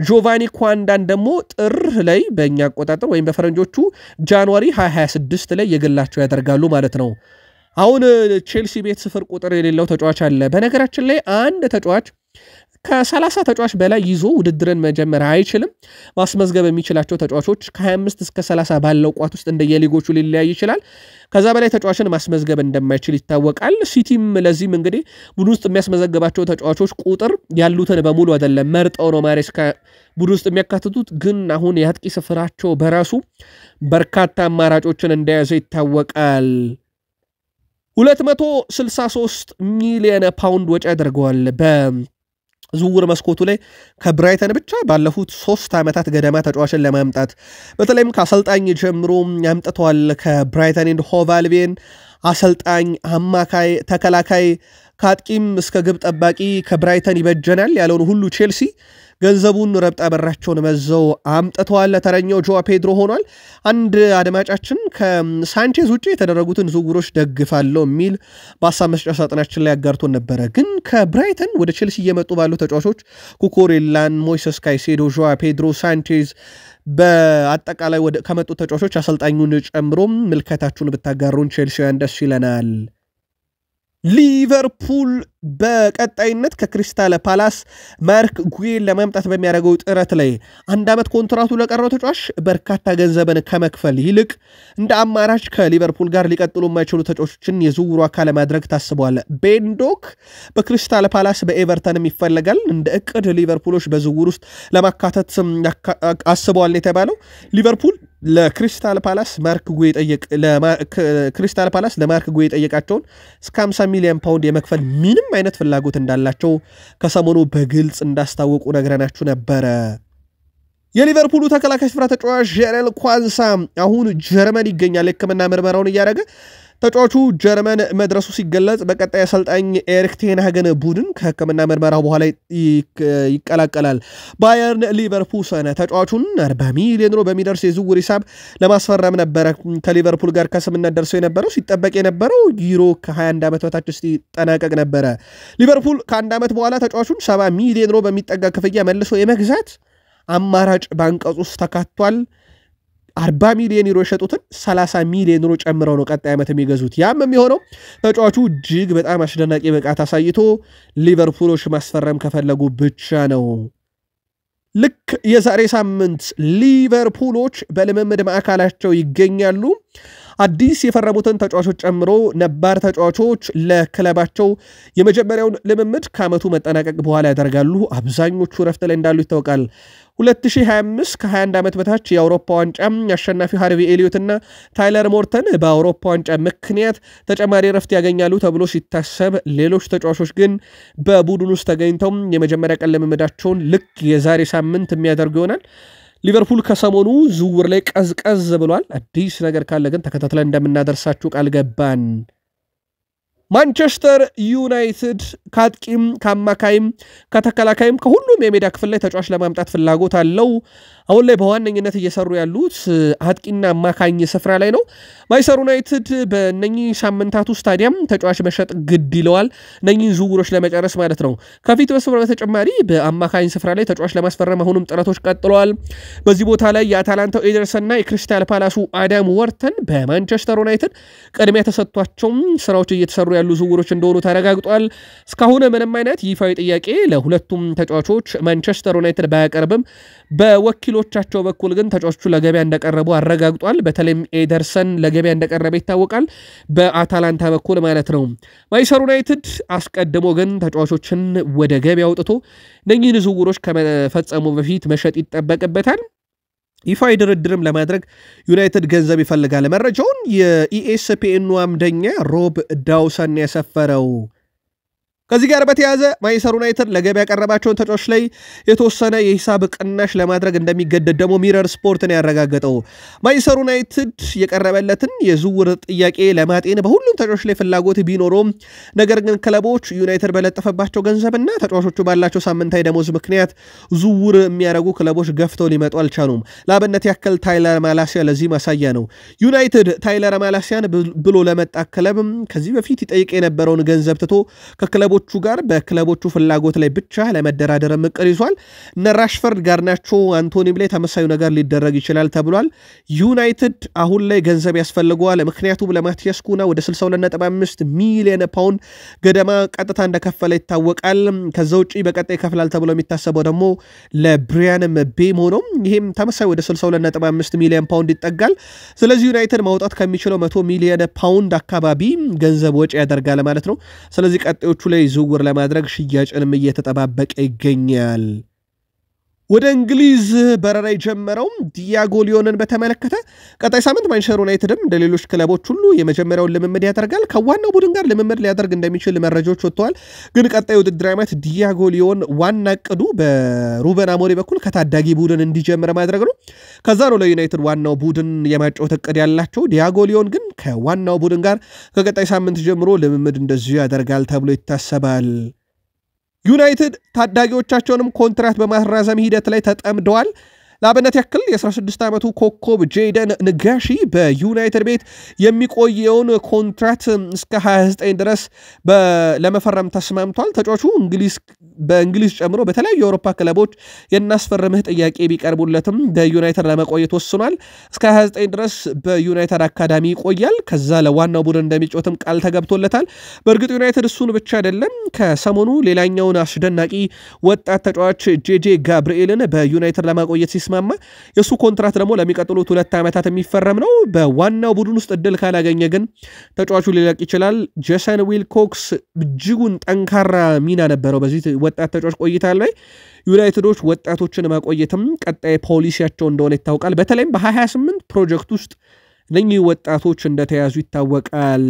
Speaker 1: ጆቫኒ ኳንዳን ደግሞ ጥር ላይ በእኛ አቆጣጠር ወይም በፈረንጆቹ ጃንዋሪ 2026 ላይ የግላቸው ያደርጋሉ ማለት ነው። አሁን ቼልሲ ቤት 0 ቁጥር የሌለው ተጫዋች አለ። በነገራችን ላይ አንድ ተጫዋች ከ30 ተጫዋች በላይ ይዞ ውድድርን መጀመር አይችልም። ማስመዝገብ የሚችላቸው ተጫዋቾች ከ25 እስከ 30 ባለው ቋት ውስጥ እንደየሊጎቹ ሊለያይ ይችላል። ከዛ በላይ ተጫዋችን ማስመዝገብ እንደማይችል ይታወቃል። ሲቲም ለዚህም እንግዲህ ቡድን ውስጥ የሚያስመዘግባቸው ተጫዋቾች ቁጥር ያሉትን በሙሉ አይደለም መርጠው ነው ማሬስካ ቡድን ውስጥ የሚያካትቱት። ግን አሁን የአጥቂ ስፍራቸው በራሱ በርካታ አማራጮችን እንደያዘ ይታወቃል። 263 ሚሊዮን ፓውንድ ወጪ አድርገዋል በዝውውር መስኮቱ ላይ ከብራይተን ብቻ ባለፉት 3 ዓመታት ገደማ ተጫዋችን ለማምጣት በተለይም ከአሰልጣኝ ጀምሮ ያምጥተዋል። ከብራይተን ኤንድ ሆቭ አልቢዮን አሰልጣኝ፣ አማካይ፣ ተከላካይ ከአጥቂም እስከ ግብ ጠባቂ ከብራይተን ይበጀናል ያለውን ሁሉ ቼልሲ ገንዘቡን ረብጣ በራቸውን መዘው አምጥተዋል። ተረኛው ጆዋ ፔድሮ ሆኗል። አንድ አድማጫችን ከሳንቼዝ ውጪ የተደረጉትን ዝውውሮች ደግፋለሁ የሚል በሀሳብ መስጫ ሳጥናችን ላይ አጋርቶን ነበረ። ግን ከብራይተን ወደ ቼልሲ እየመጡ ባሉ ተጫዋቾች ኩኮሬላን፣ ሞይሰስ ካይሴዶ፣ ጆዋ ፔድሮ፣ ሳንቼዝ በአጠቃላይ ከመጡ ተጫዋቾች አሰልጣኙን ጨምሮ ምልከታችሁን ብታጋሩን ቼልሲያን ደስ ይለናል። ሊቨርፑል በቀጣይነት ከክሪስታል ፓላስ ማርክ ጉዌን ለማምጣት በሚያደርገው ጥረት ላይ 1 ዓመት ኮንትራቱ ለቀረው ተጫዋች በርካታ ገንዘብን ከመክፈል ይልቅ እንደ አማራጭ ከሊቨርፑል ጋር ሊቀጥሉ የማይችሉ ተጫዋቾችን የዝውውሩ አካል ማድረግ ታስቧል። ቤንዶክ በክሪስታል ፓላስ በኤቨርተንም ይፈለጋል። እንደ እቅድ ሊቨርፑሎች በዝውውር ውስጥ ለማካተት አስበዋል የተባለው ሊቨርፑል ለክሪስታል ፓላስ ለማርክ ጉዌ ጠየቃቸውን እስከ 50 ሚሊዮን ፓውንድ የመክፈል ምንም አይነት ፍላጎት እንዳላቸው ከሰሞኑ በግልጽ እንዳስታወቁ ነግረናችሁ ነበረ። የሊቨርፑሉ ተከላካይ ስፍራ ተጫዋች ጀረል ኳንሳ አሁን ጀርመን ይገኛል። የሕክምና ምርመራውን እያደረገ ተጫዋቹ ጀርመን መድረሱ ሲገለጽ በቀጣይ አሰልጣኝ ኤሪክ ቴን ሃግን ቡድን ከሕክምና ምርመራው በኋላ ይቀላቀላል። ባየርን ሊቨርፑልን ተጫዋቹን 40 ሚሊዮን ዩሮ በሚደርስ የዝውውር ሂሳብ ለማስፈረም ነበረ ከሊቨርፑል ጋር ከስምነት ደርሰው የነበረው። ሲጠበቅ የነበረው ዩሮ ከ21 ዓመት በታች ሲጠናቀቅ ነበረ። ሊቨርፑል ከ1 ዓመት በኋላ ተጫዋቹን 70 ሚሊዮን ዩሮ በሚጠጋ ክፍያ መልሶ የመግዛት አማራጭ ባንቀጽ ውስጥ ተካቷል። 40 ሚሊዮን ዩሮ የሸጡትን 30 ሚሊዮን ዩሮ ጨምረው ነው ቀጣይ ዓመት የሚገዙት። ያም የሚሆነው ተጫዋቹ እጅግ በጣም አስደናቂ ብቃት አሳይቶ ሊቨርፑሎች ማስፈረም ከፈለጉ ብቻ ነው። ልክ የዛሬ ሳምንት ሊቨርፑሎች በልምምድ ማዕከላቸው ይገኛሉ። አዲስ የፈረሙትን ተጫዋቾች ጨምሮ ነባር ተጫዋቾች ለክለባቸው የመጀመሪያውን ልምምድ ከዓመቱ መጠናቀቅ በኋላ ያደርጋሉ። አብዛኞቹ ረፍት ላይ እንዳሉ ይታወቃል። 2025 ከ21 ዓመት በታች የአውሮፓ ዋንጫ አሸናፊው ሃርቪ ኤሊዮት እና ታይለር ሞርተን በአውሮፓ ዋንጫ ምክንያት ተጨማሪ ረፍት ያገኛሉ ተብሎ ሲታሰብ፣ ሌሎች ተጫዋቾች ግን በቡድን ውስጥ ተገኝተው የመጀመሪያ ቀን ልምምዳቸውን ልክ የዛሬ ሳምንት የሚያደርጉ ይሆናል። ሊቨርፑል ከሰሞኑ ዝውውር ላይ ቀዝቀዝ ብሏል። አዲስ ነገር ካለ ግን ተከታትለን እንደምናደርሳችሁ ቃል ገባን። ማንቸስተር ዩናይትድ ከአጥቂም ከአማካይም ከተከላካይም ከሁሉም የሜዳ ክፍል ላይ ተጫዋች ለማምጣት ፍላጎት አለው። አሁን ላይ በዋነኝነት እየሰሩ ያሉት አጥቂና አማካኝ ስፍራ ላይ ነው። ማንቸስተር ዩናይትድ በእነኚህ ሳምንታት ውስጥ ታዲያም ተጫዋች መሸጥ ግድ ይለዋል፣ እነኚህ ዝውውሮች ለመጨረስ ማለት ነው። ከፊት መስመር በተጨማሪ በአማካኝ ስፍራ ላይ ተጫዋች ለማስፈረም አሁንም ጥረቶች ቀጥለዋል። በዚህ ቦታ ላይ የአታላንታው ኤደርሰንና የክሪስታል ፓላሱ አዳም ወርተን በማንቸስተር ዩናይትድ ቅድሚያ ተሰጥቷቸውም ስራዎች እየተሰሩ ያሉ ዝውውሮች እንደሆኑ ተረጋግጧል። እስካሁን ምንም አይነት ይፋዊ ጥያቄ ለሁለቱም ተጫዋቾች ማንቸስተር ዩናይትድ ባያቀርብም በወኪሎቻቸው በኩል ግን ተጫዋቾቹ ለገበያ እንደቀረቡ አረጋግጧል። በተለይም ኤደርሰን ለገበያ እንደቀረበ ይታወቃል፣ በአታላንታ በኩል ማለት ነው። ማንቸስተር ዩናይትድ አስቀድሞ ግን ተጫዋቾችን ወደ ገበያ አውጥቶ እነኚህን ዝውውሮች ከመፈጸሙ በፊት መሸጥ ይጠበቅበታል። ይፋዊ ድርድርም ለማድረግ ዩናይትድ ገንዘብ ይፈልጋል። መረጃውን የኢኤስፒኤኑ አምደኛ ሮብ ዳውሰን ያሰፈረው። ከዚህ ጋር በተያያዘ ማንቸስተር ዩናይትድ ለገበያ ያቀረባቸውን ተጫዋቾች ላይ የተወሰነ የሂሳብ ቅናሽ ለማድረግ እንደሚገደድ ደግሞ ሚረር ስፖርትን ያረጋገጠው። ማንቸስተር ዩናይትድ የቀረበለትን የዝውውር ጥያቄ ለማጤን በሁሉም ተጫዋቾች ላይ ፍላጎት ቢኖረውም ነገር ግን ክለቦች ዩናይትድ በለጠፈባቸው ገንዘብና ተጫዋቾቹ ባላቸው ሳምንታዊ ደሞዝ ምክንያት ዝውውር የሚያደርጉ ክለቦች ገፍተው ሊመጡ አልቻሉም። ለአብነት ያክል ታይለር ማላሲያ ለዚህ ማሳያ ነው። ዩናይትድ ታይለር ማላሲያን ብሎ ለመጣ ክለብ ከዚህ በፊት ይጠይቅ የነበረውን ገንዘብ ትቶ ከክለቡ ክለቦቹ ጋር በክለቦቹ ፍላጎት ላይ ብቻ ለመደራደር ምክር ይዟል። እነ ራሽፈርድ፣ ጋርናቾ፣ አንቶኒም ላይ ተመሳሳዩ ነገር ሊደረግ ይችላል ተብሏል። ዩናይትድ አሁን ላይ ገንዘብ ያስፈልገዋል። ምክንያቱም ለማቲያስ ኩና ወደ 62.5 ሚሊዮን ፓውንድ ገደማ ቀጥታ እንደከፈለ ይታወቃል። ከዛ ውጪ በቀጣይ ይከፍላል ተብሎ የሚታሰበው ደግሞ ለብሪያን ምቤሞ ነው። ይሄም ተመሳሳይ ወደ 62.5 ሚሊዮን ፓውንድ ይጠጋል። ስለዚህ ዩናይትድ ማውጣት ከሚችለው 100 ሚሊዮን ፓውንድ አካባቢ ገንዘብ ወጪ ያደርጋል ማለት ነው። ስለዚህ ቀጣዮቹ ላይ ዝውውር ለማድረግ ሽያጭንም እየተጠባበቀ ይገኛል። ወደ እንግሊዝ በረራ የጀመረው ዲያጎ ሊዮንን በተመለከተ ቀጣይ ሳምንት ማንቸስተር ዩናይትድም እንደ ሌሎች ክለቦች ሁሉ የመጀመሪያውን ልምምድ ያደርጋል። ከዋናው ቡድን ጋር ልምምድ ሊያደርግ እንደሚችል መረጃዎች ወጥተዋል። ግን ቀጣይ ውድድር ዓመት ዲያጎ ሊዮን ዋና እቅዱ በሩበን አሞሪም በኩል ከታዳጊ ቡድን እንዲጀምር ማድረግ ነው። ከዛ ነው ለዩናይትድ ዋናው ቡድን የማጫወት እቅድ ያላቸው። ዲያጎ ሊዮን ግን ከዋናው ቡድን ጋር ከቀጣይ ሳምንት ጀምሮ ልምምድ እንደዚሁ ያደርጋል ተብሎ ይታሰባል። ዩናይትድ ታዳጊዎቻቸውንም ኮንትራት በማራዘም ሂደት ላይ ተጠምደዋል። ለአብነት ያክል የ16 ዓመቱ ኮከብ ጄደን ንጋሺ በዩናይትድ ቤት የሚቆየውን ኮንትራት እስከ 29 ድረስ ለመፈረም ተስማምቷል። ተጫዋቹ በእንግሊዝ ጨምሮ በተለያዩ የአውሮፓ ክለቦች የናስፈርምህ ጥያቄ ቢቀርቡለትም በዩናይትድ ለመቆየት ወስኗል። እስከ 29 ድረስ በዩናይትድ አካዳሚ ይቆያል። ከዛ ለዋናው ቡድን እንደሚጫወትም ቃል ተገብቶለታል። በእርግጥ ዩናይትድ እሱን ብቻ አይደለም፣ ከሰሞኑ ሌላኛውን አስደናቂ ወጣት ተጫዋች ጄጄ ጋብርኤልን በዩናይትድ ለማቆየት ሲስማማ የሱ ኮንትራት ደግሞ ለሚቀጥሉት 2 ዓመታት የሚፈረም ነው። በዋናው ቡድን ውስጥ እድል ካላገኘ ግን ተጫዋቹ ሊለቅ ይችላል። ጄሰን ዊልኮክስ እጅጉን ጠንካራ ሚና ነበረው በዚህ ወጣት ተጫዋች ቆይታ ላይ። ዩናይትዶች ወጣቶችን ማቆየትም ቀጣይ ፖሊሲያቸው እንደሆነ ይታወቃል። በተለይም በ2028 ፕሮጀክት ውስጥ እነኚህ ወጣቶች እንደተያዙ ይታወቃል።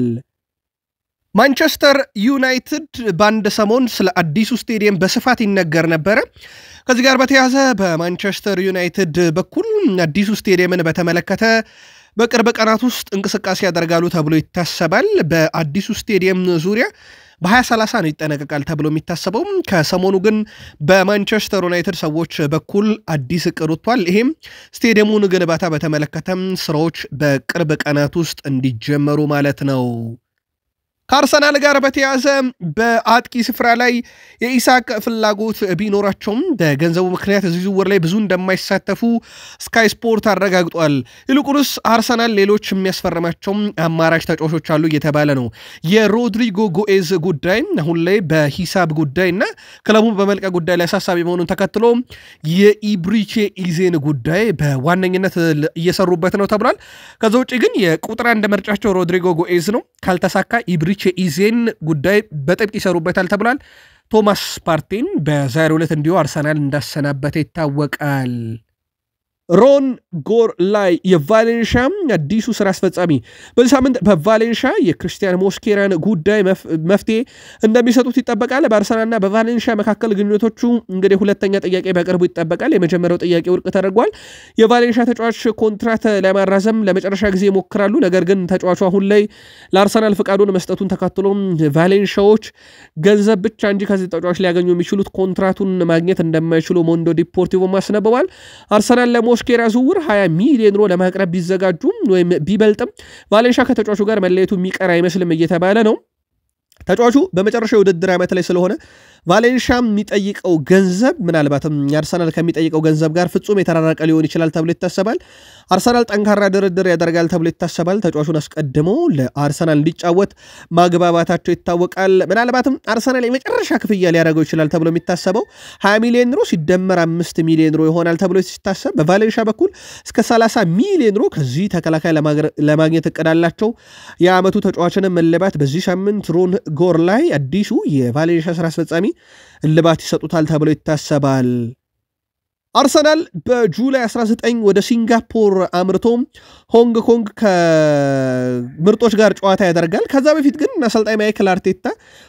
Speaker 1: ማንቸስተር ዩናይትድ በአንድ ሰሞን ስለ አዲሱ ስቴዲየም በስፋት ይነገር ነበረ። ከዚህ ጋር በተያዘ በማንቸስተር ዩናይትድ በኩል አዲሱ ስቴዲየምን በተመለከተ በቅርብ ቀናት ውስጥ እንቅስቃሴ ያደርጋሉ ተብሎ ይታሰባል። በአዲሱ ስቴዲየም ዙሪያ በ2030 ነው ይጠናቀቃል ተብሎ የሚታሰበው። ከሰሞኑ ግን በማንቸስተር ዩናይትድ ሰዎች በኩል አዲስ እቅድ ወጥቷል። ይሄም ስቴዲየሙን ግንባታ በተመለከተም ስራዎች በቅርብ ቀናት ውስጥ እንዲጀመሩ ማለት ነው። ከአርሰናል ጋር በተያዘ በአጥቂ ስፍራ ላይ የኢሳቅ ፍላጎት ቢኖራቸውም በገንዘቡ ምክንያት እዚህ ዝውውር ላይ ብዙ እንደማይሳተፉ ስካይ ስፖርት አረጋግጧል። ይልቁንስ አርሰናል ሌሎች የሚያስፈርማቸው አማራጭ ተጫዋቾች አሉ እየተባለ ነው። የሮድሪጎ ጎኤዝ ጉዳይ አሁን ላይ በሂሳብ ጉዳይና ክለቡን በመልቀቅ ጉዳይ ላይ አሳሳቢ መሆኑን ተከትሎ የኢብሪቼ ኢዜን ጉዳይ በዋነኝነት እየሰሩበት ነው ተብሏል። ከዛ ውጭ ግን የቁጥር 1 ምርጫቸው ሮድሪጎ ጎኤዝ ነው። ካልተሳካ ኢብሪቼ ኢዜን ጉዳይ በጥብቅ ይሰሩበታል ተብሏል። ቶማስ ፓርቲን በዛሬው ዕለት እንዲሁ አርሰናል እንዳሰናበተ ይታወቃል። ሮን ጎር ላይ የቫሌንሺያ አዲሱ ስራ አስፈጻሚ በዚህ ሳምንት በቫሌንሺያ የክርስቲያን ሞስኬራን ጉዳይ መፍትሄ እንደሚሰጡት ይጠበቃል። በአርሰናልና በቫሌንሺያ መካከል ግንኙነቶቹ እንግዲህ ሁለተኛ ጥያቄ በቅርቡ ይጠበቃል። የመጀመሪያው ጥያቄ ውድቅ ተደርጓል። የቫሌንሺያ ተጫዋች ኮንትራት ለማራዘም ለመጨረሻ ጊዜ ይሞክራሉ። ነገር ግን ተጫዋቹ አሁን ላይ ለአርሰናል ፍቃዱን መስጠቱን ተከትሎ ቫሌንሺያዎች ገንዘብ ብቻ እንጂ ከዚህ ተጫዋች ሊያገኙ የሚችሉት ኮንትራቱን ማግኘት እንደማይችሉ ሞንዶ ዲፖርቲቮ ማስነበዋል። አርሰናል ሞስኬራ ዝውውር 20 ሚሊዮን ዩሮ ለማቅረብ ቢዘጋጁም ወይም ቢበልጥም ቫሌንሺያ ከተጫዋቹ ጋር መለየቱ የሚቀር አይመስልም እየተባለ ነው። ተጫዋቹ በመጨረሻው ውድድር ዓመት ላይ ስለሆነ ቫሌንሺያ የሚጠይቀው ገንዘብ ምናልባትም አርሰናል ከሚጠይቀው ገንዘብ ጋር ፍጹም የተራራቀ ሊሆን ይችላል ተብሎ ይታሰባል። አርሰናል ጠንካራ ድርድር ያደርጋል ተብሎ ይታሰባል። ተጫዋቹን አስቀድሞ ለአርሰናል እንዲጫወት ማግባባታቸው ይታወቃል። ምናልባትም አርሰናል የመጨረሻ ክፍያ ሊያደርገው ይችላል ተብሎ የሚታሰበው 20 ሚሊዮን ዩሮ ሲደመር 5 ሚሊዮን ዩሮ ይሆናል ተብሎ ሲታሰብ፣ በቫሌንሺያ በኩል እስከ 30 ሚሊዮን ዩሮ ከዚህ ተከላካይ ለማግኘት እቅድ አላቸው። የዓመቱ ተጫዋችንም እልባት በዚህ ሳምንት ሮን ጎር ላይ አዲሱ የቫሌንሺያ ስራ አስፈጻሚ እልባት ይሰጡታል ተብሎ ይታሰባል። አርሰናል በጁላይ 19 ወደ ሲንጋፖር አምርቶ ሆንግ ኮንግ ከምርጦች ጋር ጨዋታ ያደርጋል። ከዛ በፊት ግን አሰልጣኝ ማይክል አርቴታ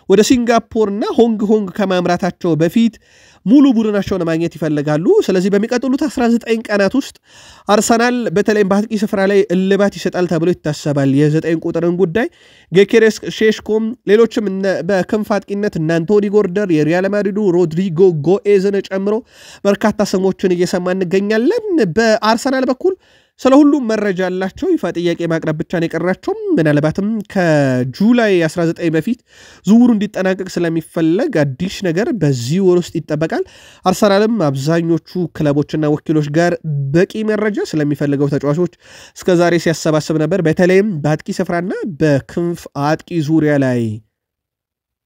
Speaker 1: ወደ ሲንጋፖርና ሆንግ ኮንግ ከማምራታቸው በፊት ሙሉ ቡድናቸውን ማግኘት ይፈልጋሉ። ስለዚህ በሚቀጥሉት 19 ቀናት ውስጥ አርሰናል በተለይም በአጥቂ ስፍራ ላይ እልባት ይሰጣል ተብሎ ይታሰባል። የ9 ቁጥርን ጉዳይ ጌኬሬስ ሼሽኮም፣ ሌሎችም በክንፍ አጥቂነት አንቶኒ ጎርደር፣ የሪያል ማድሪዱ ሮድሪጎ ጎኤዝን ጨምሮ በርካታ ስሞችን እየሰማ እንገኛለን። በአርሰናል በኩል ስለሁሉም መረጃ አላቸው ይፋ ጥያቄ ማቅረብ ብቻ ነው የቀራቸው ምናልባትም ከጁላይ 19 በፊት ዝውውሩ እንዲጠናቀቅ ስለሚፈለግ አዲስ ነገር በዚህ ወር ውስጥ ይጠበቃል አርሰናልም አብዛኞቹ ክለቦችና ወኪሎች ጋር በቂ መረጃ ስለሚፈልገው ተጫዋቾች እስከዛሬ ሲያሰባስብ ነበር በተለይም በአጥቂ ስፍራና በክንፍ አጥቂ ዙሪያ ላይ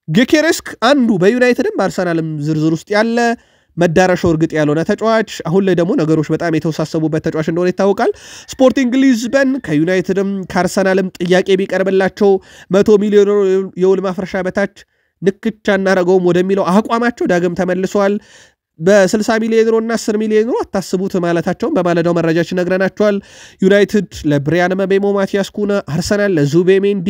Speaker 1: ጌኬሬስክ አንዱ በዩናይትድም በአርሰናልም ዝርዝር ውስጥ ያለ መዳረሻው እርግጥ ያልሆነ ተጫዋች አሁን ላይ ደግሞ ነገሮች በጣም የተወሳሰቡበት ተጫዋች እንደሆነ ይታወቃል ስፖርቲንግ ሊዝበን ከዩናይትድም ከአርሰናልም ጥያቄ ቢቀርብላቸው 100 ሚሊዮን የውል ማፍረሻ በታች ንክቻ እናረጋውም ወደሚለው አቋማቸው ዳግም ተመልሰዋል በ60 ሚሊዮን ዩሮ እና 10 ሚሊዮን ዩሮ አታስቡት ማለታቸውን በማለዳው መረጃችን ነግረናቸዋል ዩናይትድ ለብሪያን መቤሞ ማቲያስ ኩና አርሰናል ለዙቤሜንዲ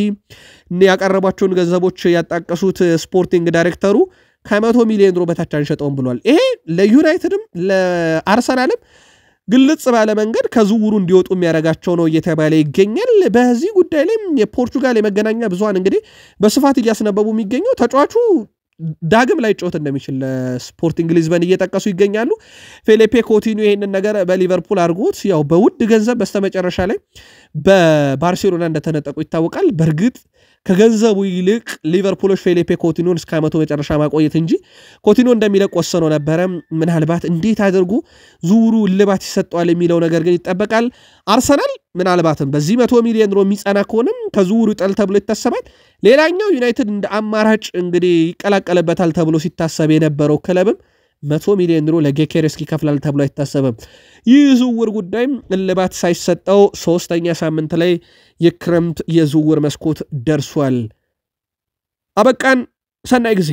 Speaker 1: ያቀረቧቸውን ገንዘቦች ያጣቀሱት ስፖርቲንግ ዳይሬክተሩ ከ100 ሚሊዮን ዩሮ በታች አንሸጠውም ብሏል ይሄ ለዩናይትድም ለአርሰናልም ግልጽ ባለ መንገድ ከዝውውሩ እንዲወጡ የሚያረጋቸው ነው እየተባለ ይገኛል በዚህ ጉዳይ ላይ የፖርቹጋል የመገናኛ ብዙሃን እንግዲህ በስፋት እያስነበቡ የሚገኘው ተጫዋቹ ዳግም ላይ ጮት እንደሚችል ስፖርቲንግ ሊዝበን እየጠቀሱ ይገኛሉ ፌሊፔ ኮቲኒዮ ይሄንን ነገር በሊቨርፑል አርጎት ያው በውድ ገንዘብ በስተመጨረሻ ላይ በባርሴሎና እንደተነጠቁ ይታወቃል በርግጥ ከገንዘቡ ይልቅ ሊቨርፑሎች ፌሊፔ ኮቲኒዮን እስከ ዓመቱ መጨረሻ ማቆየት እንጂ ኮቲኒዮ እንደሚለቅ ወሰኖ ነበር ምናልባት እንዴት አድርጎ ዙውሩ ልባት ይሰጣል የሚለው ነገር ግን ይጠበቃል አርሰናል ምናልባትም በዚህ 100 ሚሊዮን ዩሮ የሚጻና ከሆነም ከዙውሩ ይጠል ተብሎ ይታሰባል ሌላኛው ዩናይትድ እንደ አማራጭ እንግዲህ ይቀላቀለበታል ተብሎ ሲታሰብ የነበረው ክለብም 100 ሚሊዮን ዩሮ ለጌኬሬስክ ይከፍላል ተብሎ አይታሰብም ይህ ዝውውር ጉዳይም እልባት ሳይሰጠው 3ኛ ሳምንት ላይ የክረምት የዝውውር መስኮት ደርሷል አበቃን ሰናይ ጊዜ